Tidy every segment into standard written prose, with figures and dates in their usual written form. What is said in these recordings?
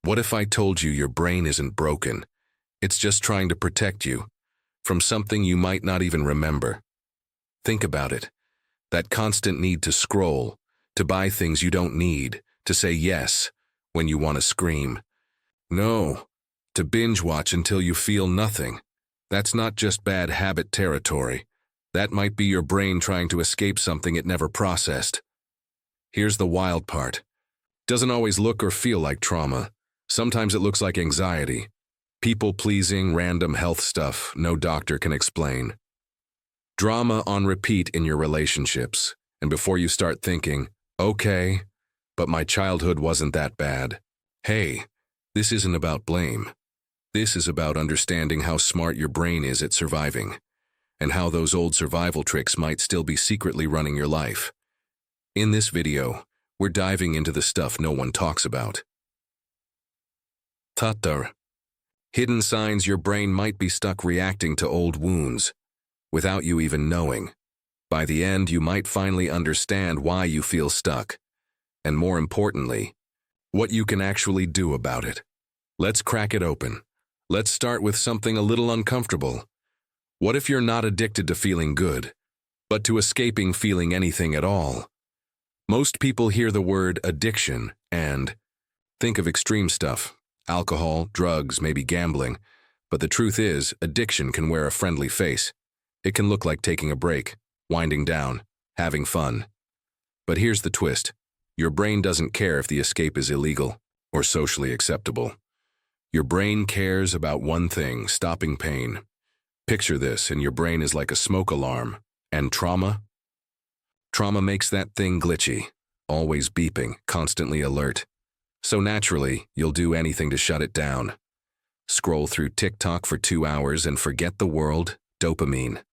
What if I told you your brain isn't broken? It's just trying to protect you from something you might not even remember. Think about it. That constant need to scroll, to buy things you don't need, to say yes when you want to scream. No, to binge watch until you feel nothing. That's not just bad habit territory. That might be your brain trying to escape something it never processed. Here's the wild part. Doesn't always look or feel like trauma. Sometimes it looks like anxiety. People-pleasing, random health stuff no doctor can explain. Drama on repeat in your relationships, and before you start thinking, okay, but my childhood wasn't that bad. Hey, this isn't about blame. This is about understanding how smart your brain is at surviving, and how those old survival tricks might still be secretly running your life. In this video, we're diving into the stuff no one talks about. Tatar. Hidden signs your brain might be stuck reacting to old wounds, without you even knowing. By the end, you might finally understand why you feel stuck, and more importantly, what you can actually do about it. Let's crack it open. Let's start with something a little uncomfortable. What if you're not addicted to feeling good, but to escaping feeling anything at all? Most people hear the word addiction and think of extreme stuff. Alcohol, drugs, maybe gambling. But the truth is, addiction can wear a friendly face. It can look like taking a break, winding down, having fun. But here's the twist. Your brain doesn't care if the escape is illegal or socially acceptable. Your brain cares about one thing, stopping pain. Picture this, and your brain is like a smoke alarm. And trauma? Trauma makes that thing glitchy, always beeping, constantly alert. So naturally, you'll do anything to shut it down. Scroll through TikTok for 2 hours and forget the world, dopamine.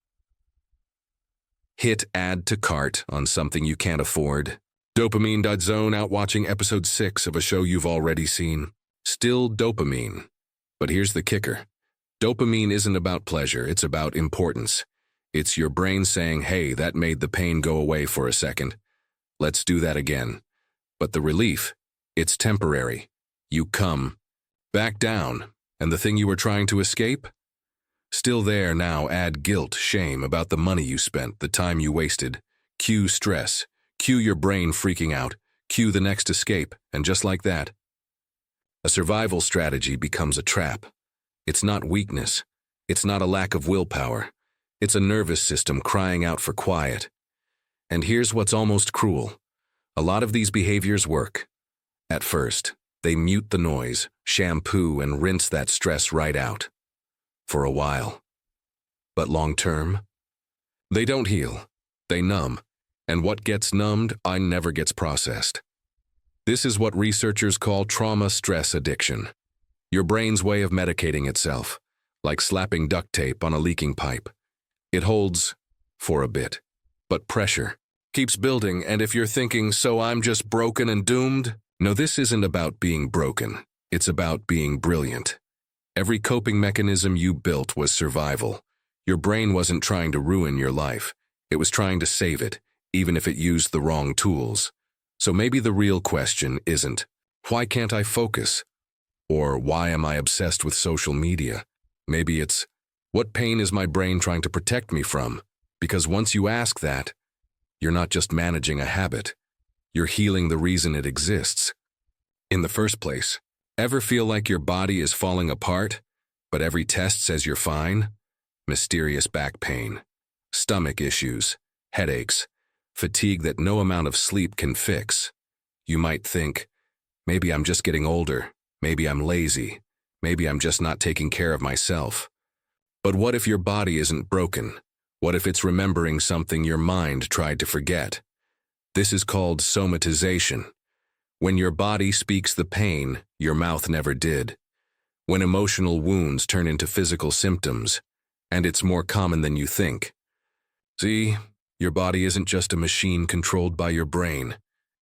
Hit add to cart on something you can't afford. Dopamine. Zone out watching episode 6 of a show you've already seen. Still dopamine. But here's the kicker. Dopamine isn't about pleasure, it's about importance. It's your brain saying, hey, that made the pain go away for a second. Let's do that again. But the relief, it's temporary. You come back down, and the thing you were trying to escape? Still there. Now add guilt, shame about the money you spent, the time you wasted. Cue stress. Cue your brain freaking out. Cue the next escape, and just like that, a survival strategy becomes a trap. It's not weakness. It's not a lack of willpower. It's a nervous system crying out for quiet. And here's what's almost cruel. A lot of these behaviors work. At first, they mute the noise, shampoo and rinse that stress right out. For a while. But long-term, they don't heal. They numb. And what gets numbed never gets processed. This is what researchers call trauma stress addiction. Your brain's way of medicating itself, like slapping duct tape on a leaking pipe. It holds for a bit, but pressure keeps building, and if you're thinking, so I'm just broken and doomed? No, this isn't about being broken. It's about being brilliant. Every coping mechanism you built was survival. Your brain wasn't trying to ruin your life. It was trying to save it, even if it used the wrong tools. So maybe the real question isn't, why can't I focus? Or why am I obsessed with social media? Maybe it's, what pain is my brain trying to protect me from? Because once you ask that, you're not just managing a habit. You're healing the reason it exists. In the first place, ever feel like your body is falling apart, but every test says you're fine? Mysterious back pain, stomach issues, headaches, fatigue that no amount of sleep can fix. You might think, maybe I'm just getting older, maybe I'm lazy, maybe I'm just not taking care of myself. But what if your body isn't broken? What if it's remembering something your mind tried to forget? This is called somatization. When your body speaks the pain your mouth never did. When emotional wounds turn into physical symptoms, and it's more common than you think. See, your body isn't just a machine controlled by your brain.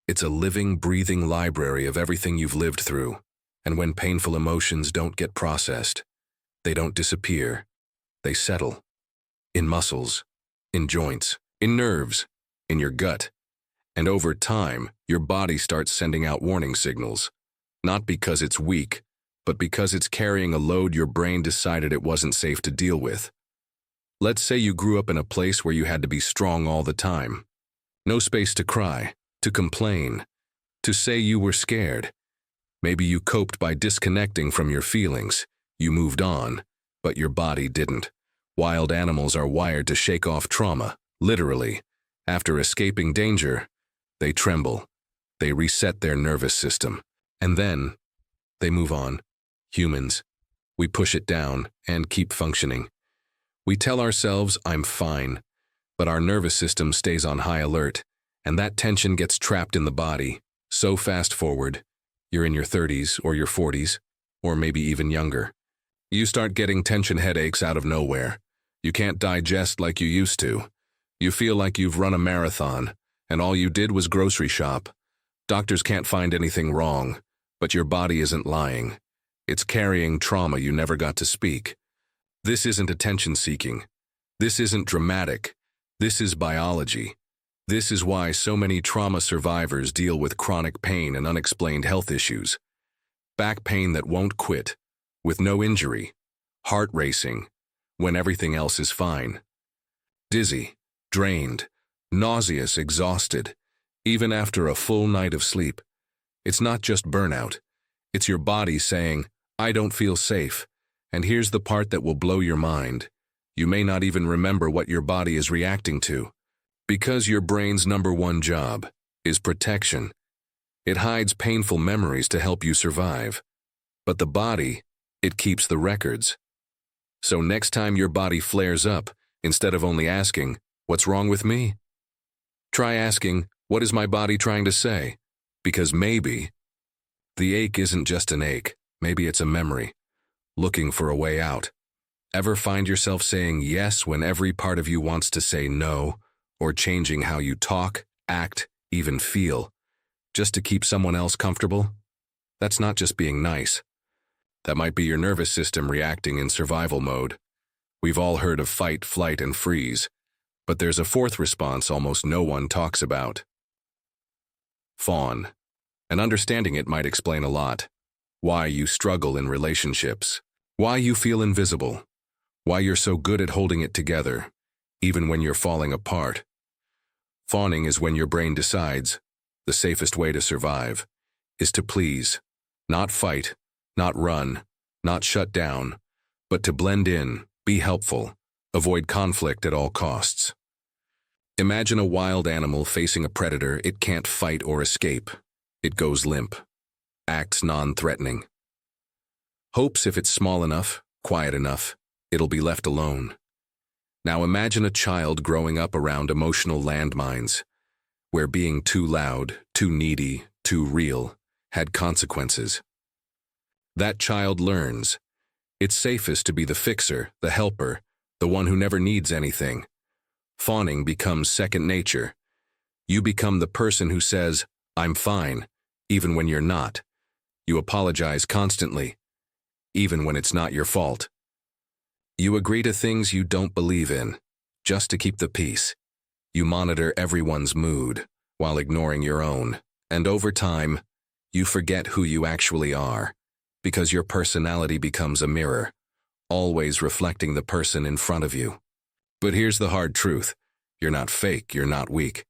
It's a living, breathing library of everything you've lived through. And when painful emotions don't get processed, they don't disappear. They settle. In muscles, in joints, in nerves, in your gut. And over time, your body starts sending out warning signals. Not because it's weak, but because it's carrying a load your brain decided it wasn't safe to deal with. Let's say you grew up in a place where you had to be strong all the time. No space to cry, to complain, to say you were scared. Maybe you coped by disconnecting from your feelings. You moved on, but your body didn't. Wild animals are wired to shake off trauma, literally. After escaping danger, they tremble. They reset their nervous system. And then, they move on. Humans, we push it down and keep functioning. We tell ourselves, I'm fine, but our nervous system stays on high alert, and that tension gets trapped in the body. So fast forward, you're in your 30s or your 40s, or maybe even younger. You start getting tension headaches out of nowhere. You can't digest like you used to. You feel like you've run a marathon, and all you did was grocery shop. Doctors can't find anything wrong, but your body isn't lying. It's carrying trauma you never got to speak. This isn't attention-seeking. This isn't dramatic. This is biology. This is why so many trauma survivors deal with chronic pain and unexplained health issues. Back pain that won't quit, with no injury, heart racing, when everything else is fine. Dizzy, drained, nauseous, exhausted, even after a full night of sleep. It's not just burnout. It's your body saying, I don't feel safe. And here's the part that will blow your mind. You may not even remember what your body is reacting to. Because your brain's #1 job is protection. It hides painful memories to help you survive. But the body, it keeps the records. So next time your body flares up, instead of only asking, what's wrong with me? Try asking, what is my body trying to say? Because maybe the ache isn't just an ache. Maybe it's a memory, looking for a way out. Ever find yourself saying yes when every part of you wants to say no, or changing how you talk, act, even feel, just to keep someone else comfortable? That's not just being nice. That might be your nervous system reacting in survival mode. We've all heard of fight, flight, and freeze, but there's a fourth response almost no one talks about. Fawn. And understanding it might explain a lot. Why you struggle in relationships. Why you feel invisible. Why you're so good at holding it together, even when you're falling apart. Fawning is when your brain decides the safest way to survive is to please, not fight, not run, not shut down, but to blend in, be helpful, avoid conflict at all costs. Imagine a wild animal facing a predator it can't fight or escape. It goes limp, acts non-threatening. Hopes if it's small enough, quiet enough, it'll be left alone. Now imagine a child growing up around emotional landmines, where being too loud, too needy, too real had consequences. That child learns it's safest to be the fixer, the helper, the one who never needs anything. Fawning becomes second nature. You become the person who says, I'm fine, even when you're not. You apologize constantly, even when it's not your fault. You agree to things you don't believe in, just to keep the peace. You monitor everyone's mood, while ignoring your own. And over time, you forget who you actually are, because your personality becomes a mirror, always reflecting the person in front of you. But here's the hard truth. You're not fake, you're not weak.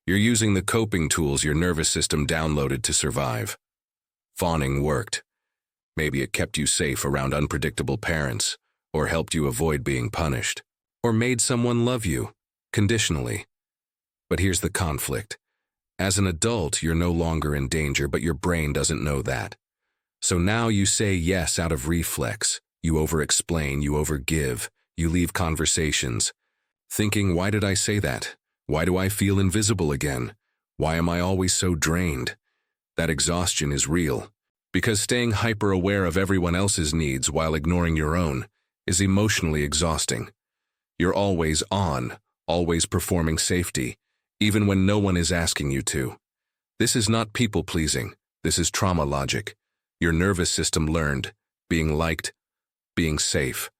You're using the coping tools your nervous system downloaded to survive. Fawning worked. Maybe it kept you safe around unpredictable parents, or helped you avoid being punished, or made someone love you, conditionally. But here's the conflict. As an adult, you're no longer in danger, but your brain doesn't know that. So now you say yes out of reflex. You over-explain, you over-give, you leave conversations, thinking, why did I say that? Why do I feel invisible again? Why am I always so drained? That exhaustion is real, because staying hyper-aware of everyone else's needs while ignoring your own is emotionally exhausting. You're always on, always performing safety, even when no one is asking you to. This is not people-pleasing. This is trauma logic. Your nervous system learned, being liked, being safe.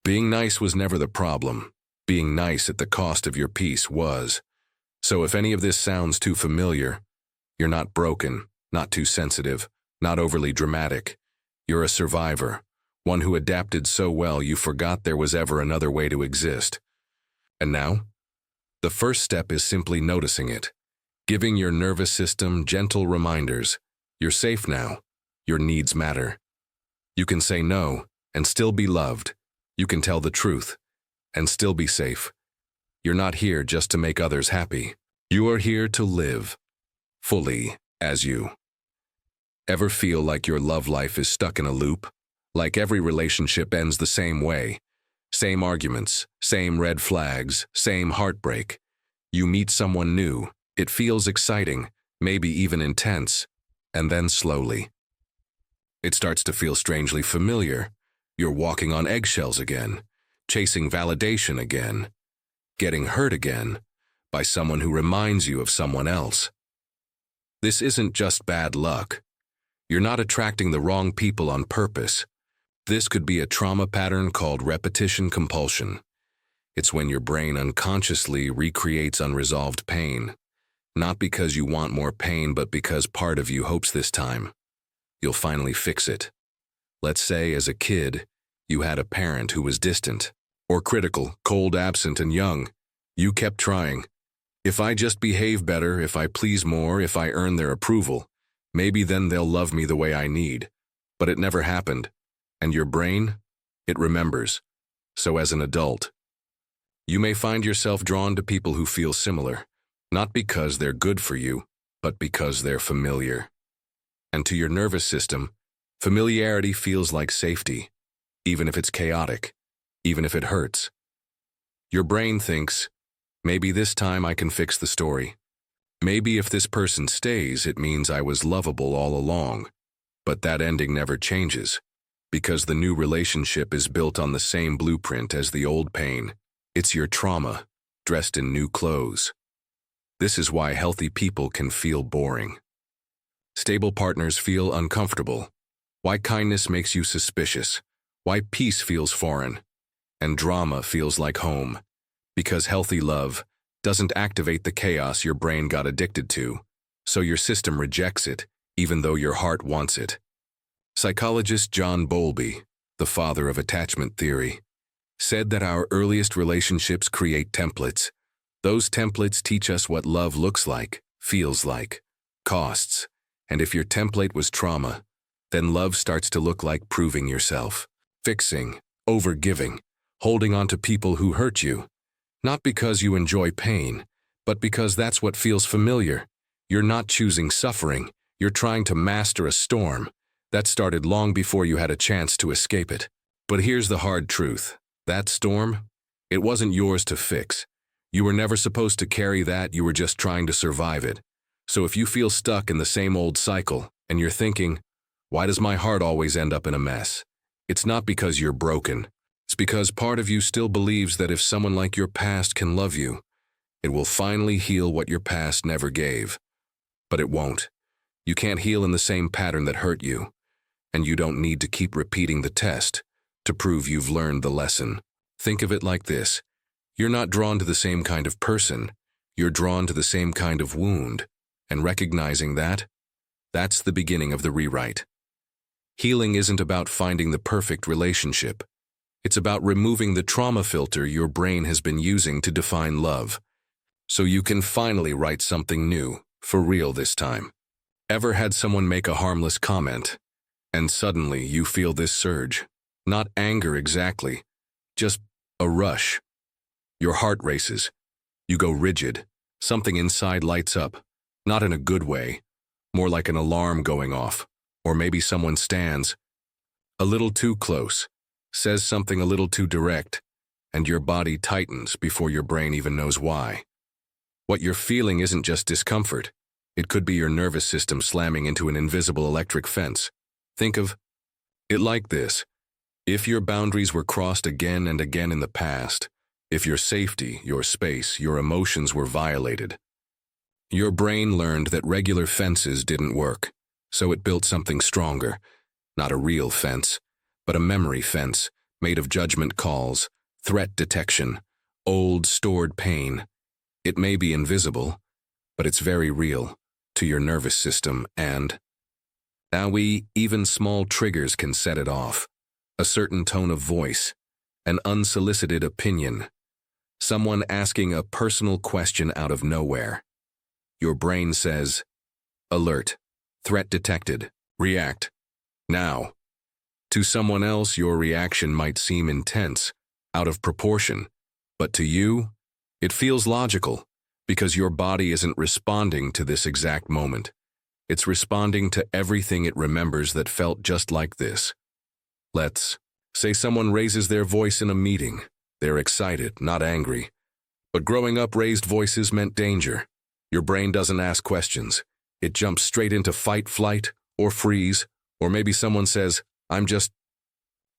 Being nice was never the problem. Being nice at the cost of your peace was. So if any of this sounds too familiar, you're not broken, not too sensitive, not overly dramatic. You're a survivor, one who adapted so well you forgot there was ever another way to exist. And now? The first step is simply noticing it, giving your nervous system gentle reminders. You're safe now. Your needs matter. You can say no and still be loved. You can tell the truth and still be safe. You're not here just to make others happy. You are here to live fully as you. Ever feel like your love life is stuck in a loop? Like every relationship ends the same way? Same arguments, same red flags, same heartbreak. You meet someone new. It feels exciting, maybe even intense, and then slowly, it starts to feel strangely familiar. You're walking on eggshells again, chasing validation again, getting hurt again by someone who reminds you of someone else. This isn't just bad luck. You're not attracting the wrong people on purpose. This could be a trauma pattern called repetition compulsion. It's when your brain unconsciously recreates unresolved pain. Not because you want more pain, but because part of you hopes this time you'll finally fix it. Let's say, as a kid, you had a parent who was distant, or critical, cold, absent, and young. You kept trying. If I just behave better, if I please more, if I earn their approval, maybe then they'll love me the way I need. But it never happened. And your brain? It remembers. So as an adult, you may find yourself drawn to people who feel similar. Not because they're good for you, but because they're familiar. And to your nervous system, familiarity feels like safety, even if it's chaotic, even if it hurts. Your brain thinks, maybe this time I can fix the story. Maybe if this person stays, it means I was lovable all along. But that ending never changes, because the new relationship is built on the same blueprint as the old pain. It's your trauma, dressed in new clothes. This is why healthy people can feel boring. Stable partners feel uncomfortable. Why kindness makes you suspicious. Why peace feels foreign. And drama feels like home. Because healthy love doesn't activate the chaos your brain got addicted to, so your system rejects it, even though your heart wants it. Psychologist John Bowlby, the father of attachment theory, said that our earliest relationships create templates. Those templates teach us what love looks like, feels like, costs. And if your template was trauma, then love starts to look like proving yourself, fixing, overgiving, holding on to people who hurt you. Not because you enjoy pain, but because that's what feels familiar. You're not choosing suffering, you're trying to master a storm that started long before you had a chance to escape it. But here's the hard truth. That storm, it wasn't yours to fix. You were never supposed to carry that, you were just trying to survive it. So if you feel stuck in the same old cycle, and you're thinking, why does my heart always end up in a mess? It's not because you're broken. It's because part of you still believes that if someone like your past can love you, it will finally heal what your past never gave. But it won't. You can't heal in the same pattern that hurt you, and you don't need to keep repeating the test to prove you've learned the lesson. Think of it like this. You're not drawn to the same kind of person. You're drawn to the same kind of wound. And recognizing that, that's the beginning of the rewrite. Healing isn't about finding the perfect relationship. It's about removing the trauma filter your brain has been using to define love, so you can finally write something new, for real this time. Ever had someone make a harmless comment, and suddenly you feel this surge? Not anger exactly, just a rush. Your heart races. You go rigid. Something inside lights up. Not in a good way, more like an alarm going off. Or maybe someone stands a little too close, says something a little too direct, and your body tightens before your brain even knows why. What you're feeling isn't just discomfort. It could be your nervous system slamming into an invisible electric fence. Think of it like this. If your boundaries were crossed again and again in the past, if your safety, your space, your emotions were violated, your brain learned that regular fences didn't work, so it built something stronger. Not a real fence, but a memory fence made of judgment calls, threat detection, old stored pain. It may be invisible, but it's very real to your nervous system, and Even small triggers can set it off. A certain tone of voice, an unsolicited opinion, someone asking a personal question out of nowhere. Your brain says, alert, threat detected, react, now. To someone else, your reaction might seem intense, out of proportion, but to you, it feels logical, because your body isn't responding to this exact moment. It's responding to everything it remembers that felt just like this. Let's say someone raises their voice in a meeting. They're excited, not angry. But growing up, raised voices meant danger. Your brain doesn't ask questions. It jumps straight into fight, flight, or freeze, or maybe someone says, I'm just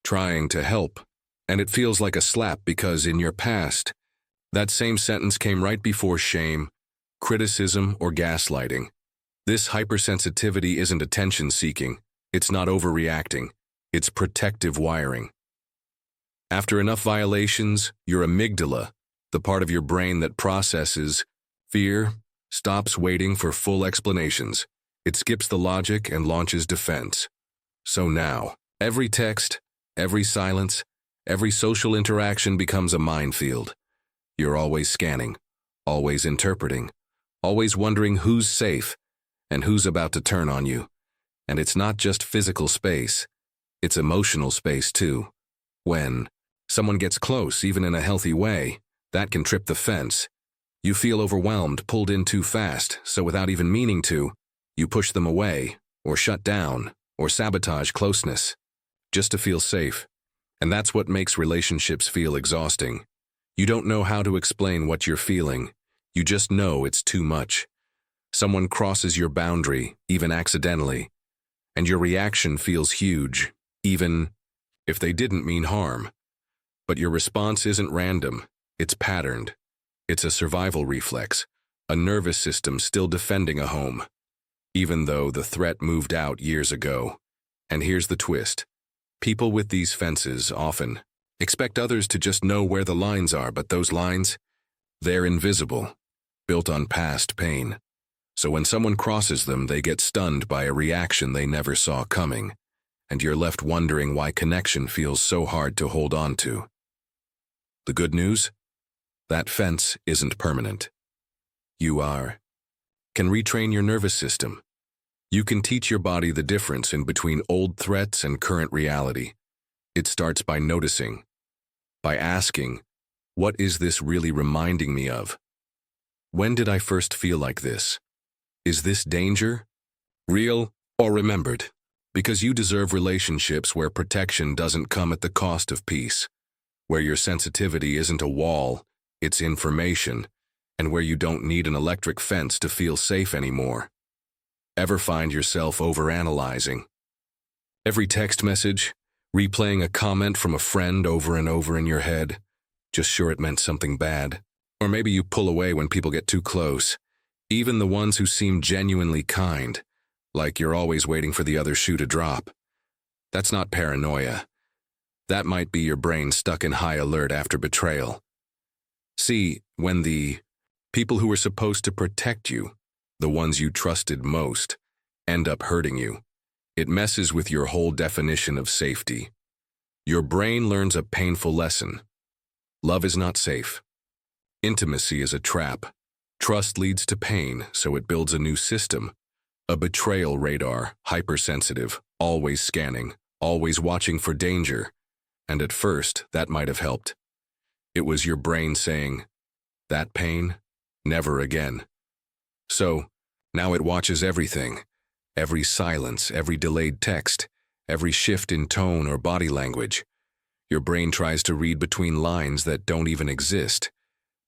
trying to help. And it feels like a slap because in your past, that same sentence came right before shame, criticism, or gaslighting. This hypersensitivity isn't attention-seeking. It's not overreacting. It's protective wiring. After enough violations, your amygdala, the part of your brain that processes fear, stops waiting for full explanations. It skips the logic and launches defense. So now, every text, every silence, every social interaction becomes a minefield. You're always scanning, always interpreting, always wondering who's safe and who's about to turn on you. And it's not just physical space, it's emotional space too. When someone gets close, even in a healthy way, that can trip the fence. You feel overwhelmed, pulled in too fast, so without even meaning to, you push them away, or shut down, or sabotage closeness, just to feel safe. And that's what makes relationships feel exhausting. You don't know how to explain what you're feeling. You just know it's too much. Someone crosses your boundary, even accidentally, and your reaction feels huge, even if they didn't mean harm. But your response isn't random, it's patterned. It's a survival reflex, a nervous system still defending a home, even though the threat moved out years ago. And here's the twist. People with these fences often expect others to just know where the lines are, but those lines, they're invisible, built on past pain. So when someone crosses them, they get stunned by a reaction they never saw coming, and you're left wondering why connection feels so hard to hold on to. The good news? That fence isn't permanent. You can retrain your nervous system. You can teach your body the difference in between old threats and current reality. It starts by noticing, by asking, what is this really reminding me of? When did I first feel like this? Is this danger, real, or remembered? Because you deserve relationships where protection doesn't come at the cost of peace, where your sensitivity isn't a wall, it's information, and where you don't need an electric fence to feel safe anymore. Ever find yourself overanalyzing? Every text message, replaying a comment from a friend over and over in your head, just sure it meant something bad. Or maybe you pull away when people get too close, even the ones who seem genuinely kind, like you're always waiting for the other shoe to drop. That's not paranoia. That might be your brain stuck in high alert after betrayal. See, when the people who were supposed to protect you, the ones you trusted most, end up hurting you, it messes with your whole definition of safety. Your brain learns a painful lesson. Love is not safe. Intimacy is a trap. Trust leads to pain, so it builds a new system. A betrayal radar, hypersensitive, always scanning, always watching for danger. And at first, that might have helped. It was your brain saying, that pain, never again. So, now it watches everything. Every silence, every delayed text, every shift in tone or body language. Your brain tries to read between lines that don't even exist,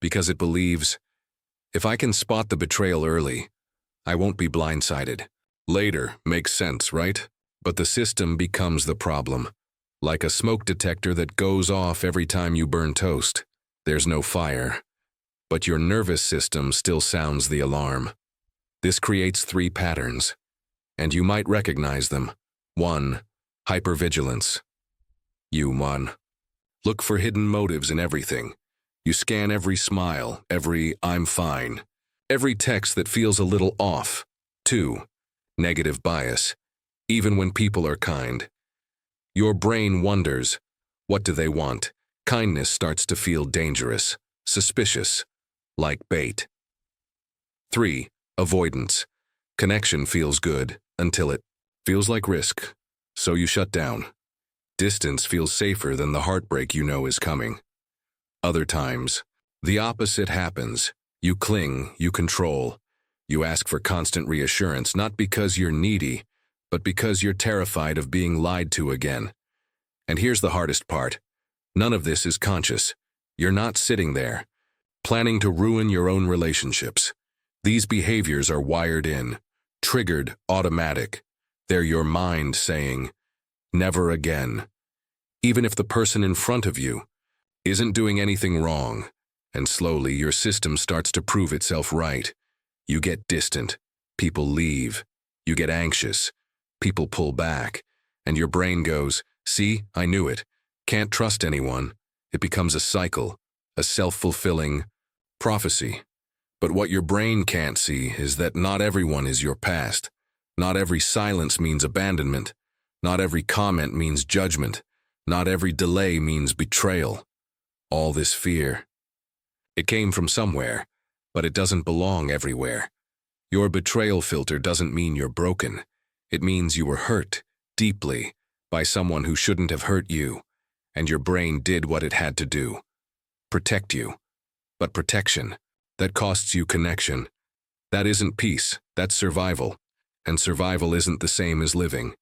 because it believes, if I can spot the betrayal early, I won't be blindsided. Later makes sense, right? But the system becomes the problem. Like a smoke detector that goes off every time you burn toast. There's no fire, but your nervous system still sounds the alarm. This creates 3 patterns, and you might recognize them. 1. Hypervigilance. You look for hidden motives in everything. You scan every smile, every I'm fine, every text that feels a little off. 2. Negative bias. even when people are kind. Your brain wonders, what do they want? Kindness starts to feel dangerous, suspicious, like bait. 3. Avoidance. Connection feels good until it feels like risk, so you shut down. Distance feels safer than the heartbreak you know is coming. Other times, the opposite happens. You cling, you control. You ask for constant reassurance, not because you're needy, but because you're terrified of being lied to again. And here's the hardest part. None of this is conscious. You're not sitting there, planning to ruin your own relationships. These behaviors are wired in, triggered, automatic. They're your mind saying, never again. Even if the person in front of you isn't doing anything wrong, and slowly your system starts to prove itself right. You get distant, people leave, you get anxious, people pull back, and your brain goes, see, I knew it, can't trust anyone. It becomes a cycle, a self-fulfilling prophecy. But what your brain can't see is that not everyone is your past. Not every silence means abandonment. Not every comment means judgment. Not every delay means betrayal. All this fear, it came from somewhere, but it doesn't belong everywhere. Your betrayal filter doesn't mean you're broken. It means you were hurt, deeply, by someone who shouldn't have hurt you, and your brain did what it had to do. Protect you. But protection, that costs you connection. That isn't peace, that's survival. And survival isn't the same as living.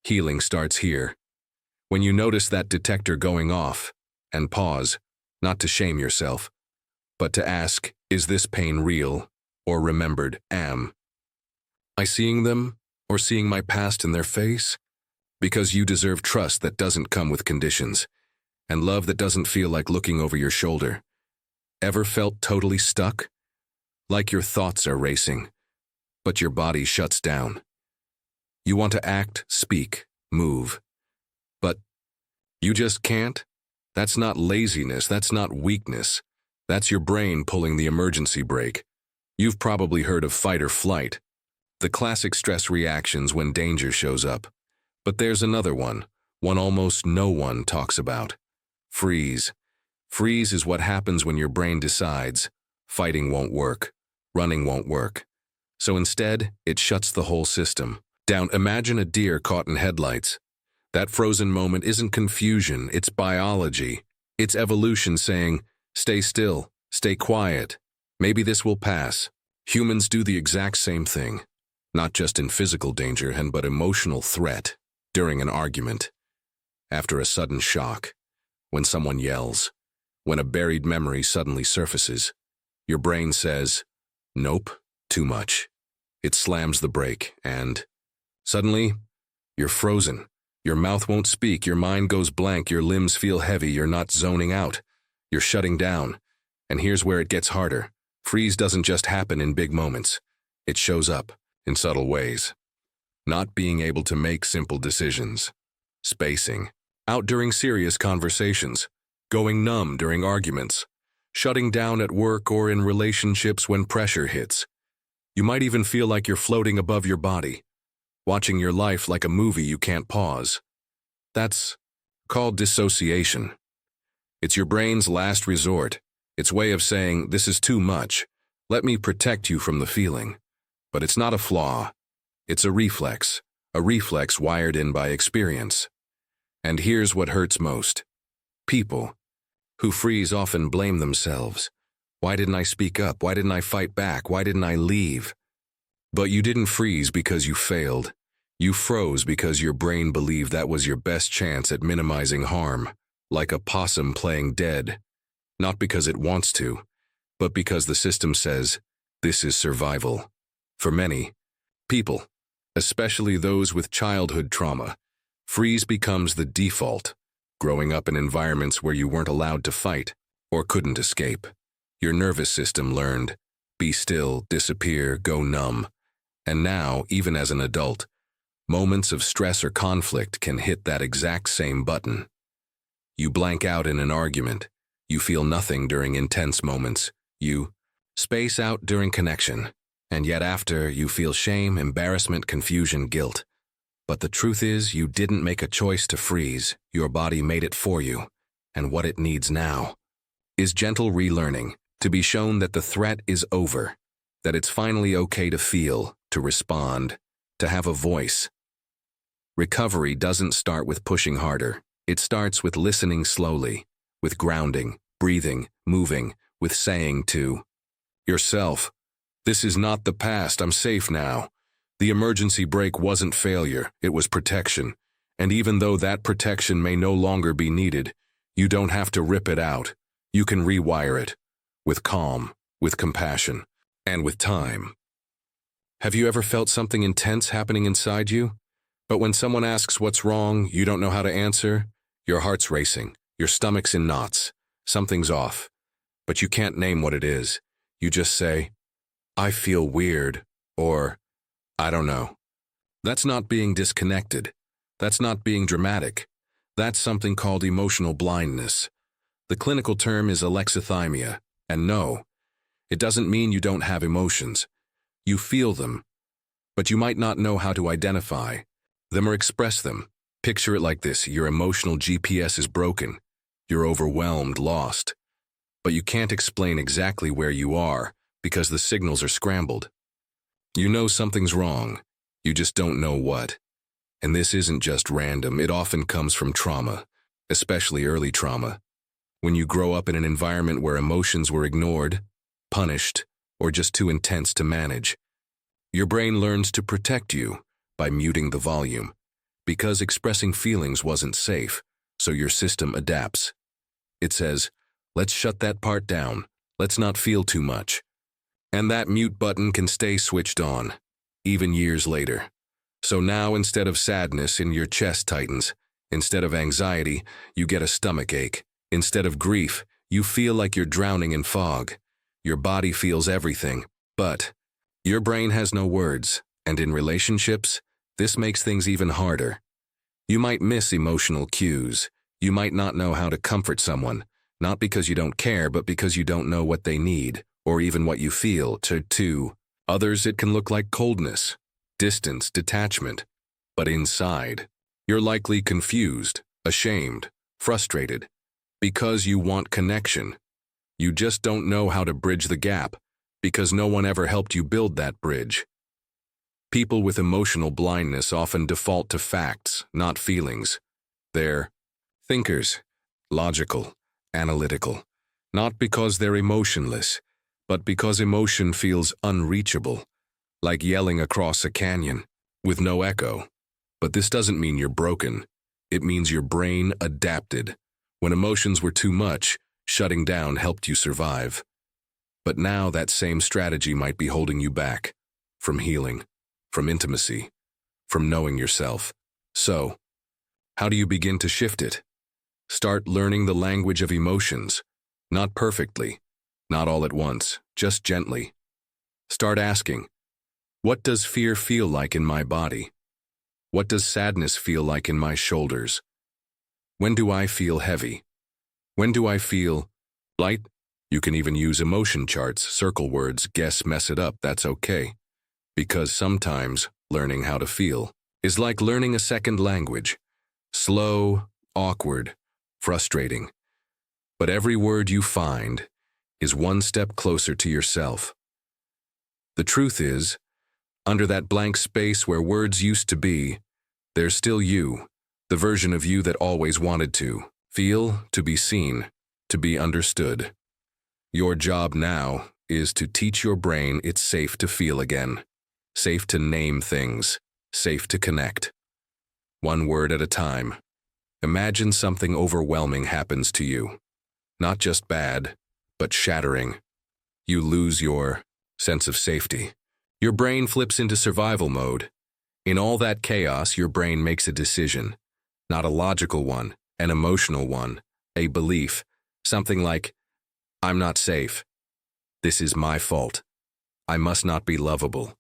Healing starts here. When you notice that detector going off, and pause, not to shame yourself, but to ask, is this pain real or remembered? Am I seeing them or seeing my past in their face? Because you deserve trust that doesn't come with conditions, and love that doesn't feel like looking over your shoulder. Ever felt totally stuck? Like your thoughts are racing, but your body shuts down. You want to act, speak, move, but you just can't? That's not laziness, that's not weakness. That's your brain pulling the emergency brake. You've probably heard of fight or flight, the classic stress reactions when danger shows up. But there's another one almost no one talks about. Freeze. Freeze is what happens when your brain decides fighting won't work, running won't work. So instead, it shuts the whole system down. Imagine a deer caught in headlights. That frozen moment isn't confusion, it's biology. It's evolution saying, stay still, stay quiet. Maybe this will pass. Humans do the exact same thing, not just in physical danger but emotional threat, during an argument, after a sudden shock, when someone yells, when a buried memory suddenly surfaces. Your brain says, nope, too much. It slams the brake and suddenly, you're frozen. Your mouth won't speak, your mind goes blank, your limbs feel heavy, you're not zoning out. You're shutting down. And here's where it gets harder. Freeze doesn't just happen in big moments. It shows up in subtle ways. Not being able to make simple decisions. Spacing out during serious conversations. Going numb during arguments. Shutting down at work or in relationships when pressure hits. You might even feel like you're floating above your body, watching your life like a movie you can't pause. That's called dissociation. It's your brain's last resort, its way of saying, this is too much. Let me protect you from the feeling. But it's not a flaw. It's a reflex wired in by experience. And here's what hurts most. People who freeze often blame themselves. Why didn't I speak up? Why didn't I fight back? Why didn't I leave? But you didn't freeze because you failed. You froze because your brain believed that was your best chance at minimizing harm, like a possum playing dead. Not because it wants to, but because the system says, this is survival. For many people, especially those with childhood trauma, freeze becomes the default, growing up in environments where you weren't allowed to fight or couldn't escape. Your nervous system learned, be still, disappear, go numb. And now, even as an adult, moments of stress or conflict can hit that exact same button. You blank out in an argument. You feel nothing during intense moments. You space out during connection. And yet after, you feel shame, embarrassment, confusion, guilt. But the truth is, you didn't make a choice to freeze. Your body made it for you. And what it needs now is gentle relearning, to be shown that the threat is over, that it's finally okay to feel, to respond, to have a voice. Recovery doesn't start with pushing harder. It starts with listening slowly, with grounding, breathing, moving, with saying to yourself, "This is not the past, I'm safe now." The emergency brake wasn't failure, it was protection. And even though that protection may no longer be needed, you don't have to rip it out. You can rewire it, with calm, with compassion, and with time. Have you ever felt something intense happening inside you? But when someone asks what's wrong, you don't know how to answer? Your heart's racing, your stomach's in knots, something's off. But you can't name what it is. You just say, "I feel weird," or, "I don't know." That's not being disconnected. That's not being dramatic. That's something called emotional blindness. The clinical term is Alexithymia, and no, it doesn't mean you don't have emotions. You feel them, but you might not know how to identify them or express them. Picture it like this: your emotional GPS is broken. You're overwhelmed, lost. But you can't explain exactly where you are because the signals are scrambled. You know something's wrong. You just don't know what. And this isn't just random. It often comes from trauma, especially early trauma. When you grow up in an environment where emotions were ignored, punished, or just too intense to manage, your brain learns to protect you by muting the volume, because expressing feelings wasn't safe, so your system adapts. It says, "Let's shut that part down. Let's not feel too much." And that mute button can stay switched on, even years later. So now, instead of sadness, your chest tightens. Instead of anxiety, you get a stomach ache. Instead of grief, you feel like you're drowning in fog. Your body feels everything, but your brain has no words. And in relationships, this makes things even harder. You might miss emotional cues. You might not know how to comfort someone, not because you don't care, but because you don't know what they need, or even what you feel. To others, it can look like coldness, distance, detachment. But inside, you're likely confused, ashamed, frustrated, because you want connection. You just don't know how to bridge the gap, because no one ever helped you build that bridge. People with emotional blindness often default to facts, not feelings. They're thinkers, logical, analytical, not because they're emotionless, but because emotion feels unreachable, like yelling across a canyon with no echo. But this doesn't mean you're broken. It means your brain adapted. When emotions were too much, shutting down helped you survive. But now that same strategy might be holding you back from healing, from intimacy, from knowing yourself. So, how do you begin to shift it? Start learning the language of emotions. Not perfectly, not all at once, just gently. Start asking, what does fear feel like in my body? What does sadness feel like in my shoulders? When do I feel heavy? When do I feel light? You can even use emotion charts, circle words, guess, mess it up, that's okay. Because sometimes learning how to feel is like learning a second language. Slow, awkward, frustrating. But every word you find is one step closer to yourself. The truth is, under that blank space where words used to be, there's still you, the version of you that always wanted to feel, to be seen, to be understood. Your job now is to teach your brain it's safe to feel again, safe to name things, safe to connect. One word at a time. Imagine something overwhelming happens to you. Not just bad, but shattering. You lose your sense of safety. Your brain flips into survival mode. In all that chaos, your brain makes a decision. Not a logical one, an emotional one, a belief. Something like, I'm not safe. This is my fault. I must not be lovable.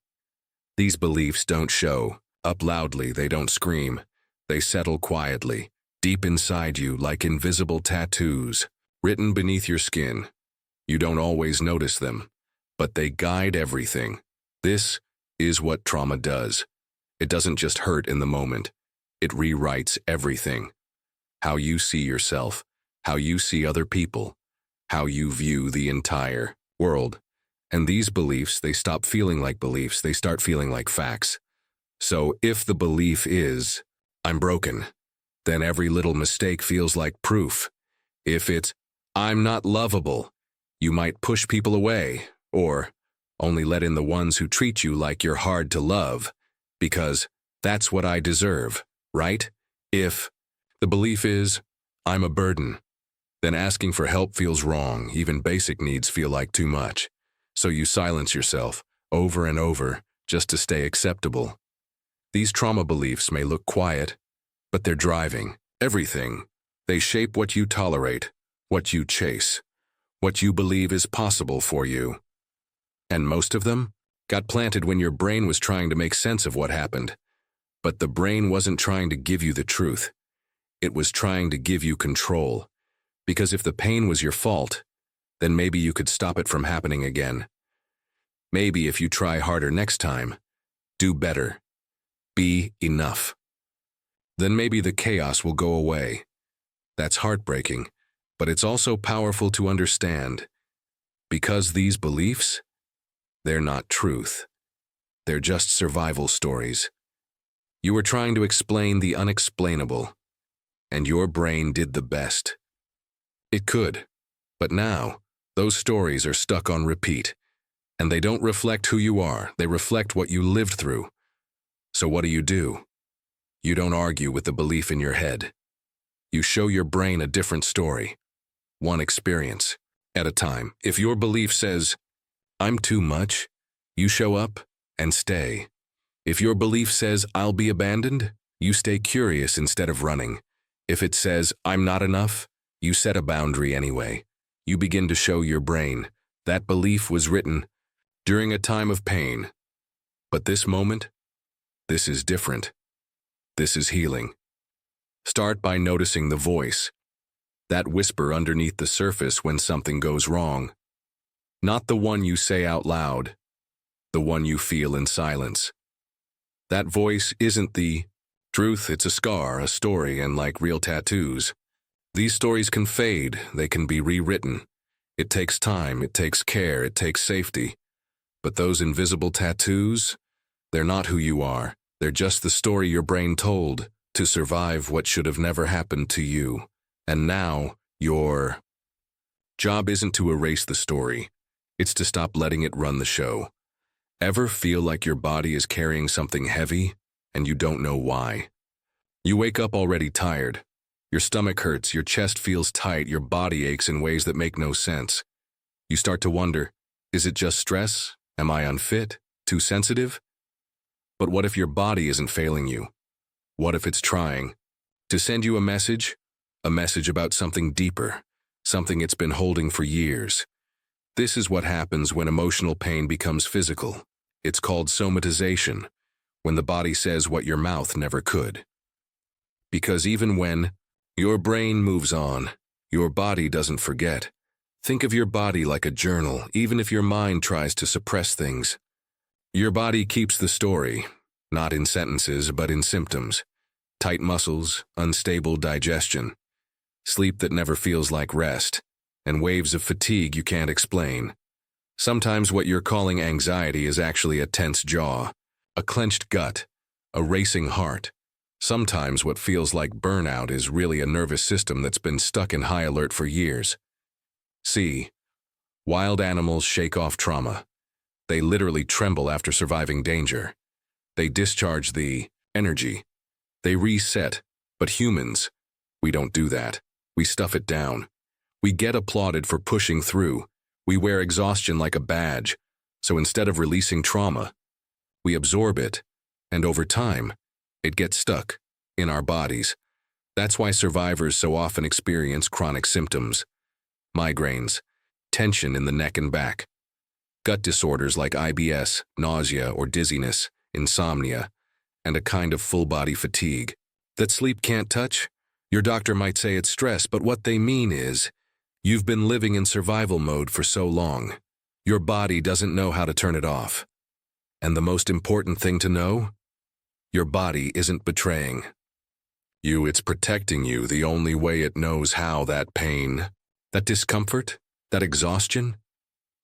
These beliefs don't show up loudly, they don't scream. They settle quietly, deep inside you like invisible tattoos, written beneath your skin. You don't always notice them, but they guide everything. This is what trauma does. It doesn't just hurt in the moment. It rewrites everything. How you see yourself, how you see other people, how you view the entire world. And these beliefs, they stop feeling like beliefs, they start feeling like facts. So if the belief is, I'm broken, then every little mistake feels like proof. If it's, I'm not lovable, you might push people away, or only let in the ones who treat you like you're hard to love, because that's what I deserve, right? If the belief is, I'm a burden, then asking for help feels wrong, even basic needs feel like too much. So you silence yourself over and over just to stay acceptable. These trauma beliefs may look quiet, but they're driving everything. They shape what you tolerate, what you chase, what you believe is possible for you. And most of them got planted when your brain was trying to make sense of what happened. But the brain wasn't trying to give you the truth. It was trying to give you control. Because if the pain was your fault, then maybe you could stop it from happening again. Maybe if you try harder next time, do better, be enough, then maybe the chaos will go away. That's heartbreaking, but it's also powerful to understand. Because these beliefs, they're not truth. They're just survival stories. You were trying to explain the unexplainable, and your brain did the best it could. But now, those stories are stuck on repeat, and they don't reflect who you are, they reflect what you lived through. So what do? You don't argue with the belief in your head. You show your brain a different story, one experience at a time. If your belief says, I'm too much, you show up and stay. If your belief says, I'll be abandoned, you stay curious instead of running. If it says, I'm not enough, you set a boundary anyway. You begin to show your brain that belief was written during a time of pain. But this moment, this is different. This is healing. Start by noticing the voice, that whisper underneath the surface when something goes wrong. Not the one you say out loud, the one you feel in silence. That voice isn't the truth, it's a scar, a story, and like real tattoos. These stories can fade, they can be rewritten. It takes time, it takes care, it takes safety. But those invisible tattoos, they're not who you are. They're just the story your brain told to survive what should have never happened to you. And now, your job isn't to erase the story. It's to stop letting it run the show. Ever feel like your body is carrying something heavy and you don't know why? You wake up already tired. Your stomach hurts, your chest feels tight, your body aches in ways that make no sense. You start to wonder, is it just stress? Am I unfit? Too sensitive? But what if your body isn't failing you? What if it's trying to send you a message about something deeper, something it's been holding for years? This is what happens when emotional pain becomes physical. It's called somatization, when the body says what your mouth never could. Because even when your brain moves on, your body doesn't forget. Think of your body like a journal, even if your mind tries to suppress things. Your body keeps the story, not in sentences, but in symptoms. Tight muscles, unstable digestion, sleep that never feels like rest, and waves of fatigue you can't explain. Sometimes what you're calling anxiety is actually a tense jaw, a clenched gut, a racing heart. Sometimes what feels like burnout is really a nervous system that's been stuck in high alert for years. See, wild animals shake off trauma. They literally tremble after surviving danger. They discharge the energy. They reset. But humans, we don't do that. We stuff it down. We get applauded for pushing through. We wear exhaustion like a badge. So instead of releasing trauma, we absorb it. And over time, it gets stuck in our bodies. That's why survivors so often experience chronic symptoms. Migraines, tension in the neck and back, gut disorders like IBS, nausea or dizziness, insomnia, and a kind of full-body fatigue that sleep can't touch. Your doctor might say it's stress, but what they mean is, you've been living in survival mode for so long, your body doesn't know how to turn it off. And the most important thing to know? Your body isn't betraying you, it's protecting you the only way it knows how. That pain, that discomfort, that exhaustion,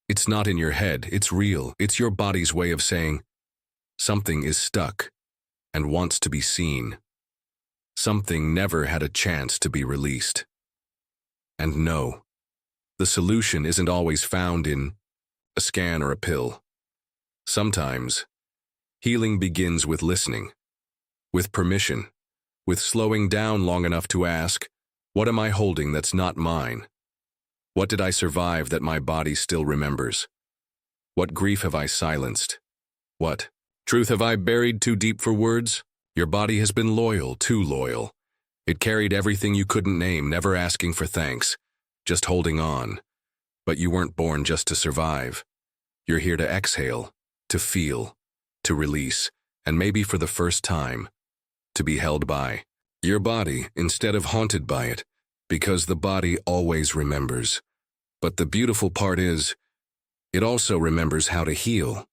it's not in your head, it's real. It's your body's way of saying, something is stuck and wants to be seen. Something never had a chance to be released. And no, the solution isn't always found in a scan or a pill. Sometimes, healing begins with listening, with permission, with slowing down long enough to ask, what am I holding that's not mine? What did I survive that my body still remembers? What grief have I silenced? What truth have I buried too deep for words? Your body has been loyal, too loyal. It carried everything you couldn't name, never asking for thanks, just holding on. But you weren't born just to survive. You're here to exhale, to feel, to release, and maybe for the first time, to be held by your body instead of haunted by it, because the body always remembers. But the beautiful part is, it also remembers how to heal.